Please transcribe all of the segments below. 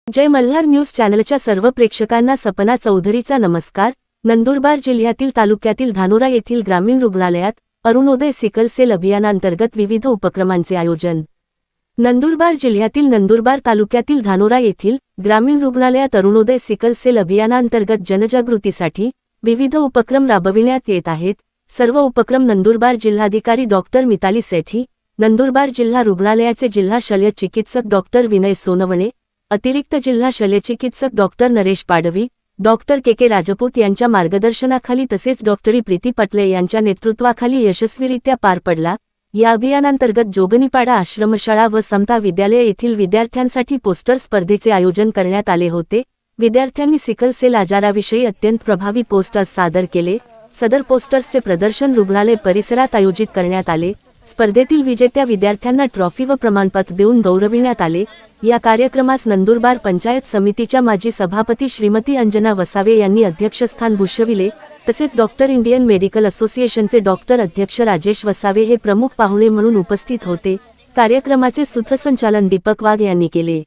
जय Malhar news चॅनलच्या सर्व प्रेक्षकांना सपना चौधरीचा नमस्कार। नंदुरबार जिल्ह्यातील तालुक्यातील धानोरा येथील ग्रामीण रुग्णालयात अरुणोदय सिकल सेल अभियानांतर्गत विविध उपक्रमांचे आयोजन। नंदुरबार जिल्ह्यातील नंदुरबार तालुक्यातील धानोरा येथील ग्रामीण रुग्णालयात अरुणोदय सिकल सेल अभियानांतर्गत जनजागृतीसाठी विविध उपक्रम राबविण्यात येत आहेत। सर्व उपक्रम नंदुरबार जिल्हाधिकारी डॉक्टर मिताली सेठी, नंदुरबार जिल्हा रुग्णालयाचे जिल्हा शल्य चिकित्सक डॉक्टर विनय सोनवणे, अतिरिक्त जिल्हा शल्यचिकित्सक डॉक्टर नरेश पाडवी, डॉक्टर के राजपूत यांच्या मार्गदर्शनाखाली तसेच डॉक्टरी प्रीती पटले यांच्या नेतृत्वाखाली यशस्वीरित्या पार पडला। या अभियानांतर्गत जोगनीपाडा आश्रमशाळा व समता विद्यालय येथील विद्यार्थ्यांसाठी पोस्टर स्पर्धेचे आयोजन करण्यात आले होते। विद्यार्थ्यांनी सिकल सेल आजाराविषयी अत्यंत प्रभावी पोस्टर्स सादर केले। सदर पोस्टर्सचे प्रदर्शन रुग्णालय परिसरात आयोजित करण्यात आले। स्पर्धेतील विजेत्या विद्यार्थ्यांना ट्रॉफी व प्रमाणपत्र देऊन गौरविण्यात आले। या कार्यक्रमास नंदुरबार पंचायत समितीच्या माजी सभापती श्रीमती अंजना वसावे यांनी अध्यक्षस्थान भूषविले। तसेच डॉक्टर इंडियन मेडिकल असोसिएशनचे डॉक्टर अध्यक्ष राजेश वसावे हे प्रमुख पाहुणे म्हणून उपस्थित होते। कार्यक्रमाचे सूत्रसंचालन दीपक वाघ यांनी केले।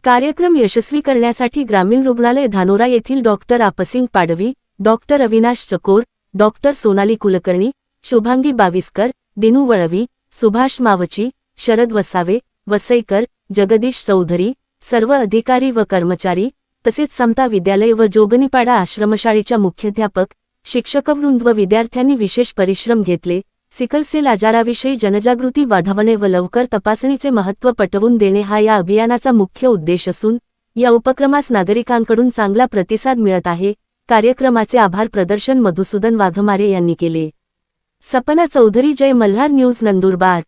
कार्यक्रम यशस्वी करण्यासाठी ग्रामीण रुग्णालय धानोरा येथील डॉक्टर आपसिंग पाडवी, डॉक्टर अविनाश चकोर, डॉक्टर सोनाली कुलकर्णी, शुभांगी बाविस्कर, दिनू वळवी, सुभाष मावची, शरद वसावे, वसईकर, जगदीश चौधरी, सर्व अधिकारी व कर्मचारी तसेच समता विद्यालय व जोगनीपाडा आश्रमशाळेच्या मुख्याध्यापक, शिक्षकवृंद व विद्यार्थ्यांनी विशेष परिश्रम घेतले। सिकल सेल आजाराविषयी जनजागृती वाढवणे व लवकर तपासणीचे महत्त्व पटवून देणे हा या अभियानाचा मुख्य उद्देश असून या उपक्रमास नागरिकांकडून चांगला प्रतिसाद मिळत आहे। कार्यक्रमाचे आभार प्रदर्शन मधुसूदन वाघमारे यांनी केले। सपना चौधरी, जय मल्हार न्यूज, नंदुरबार।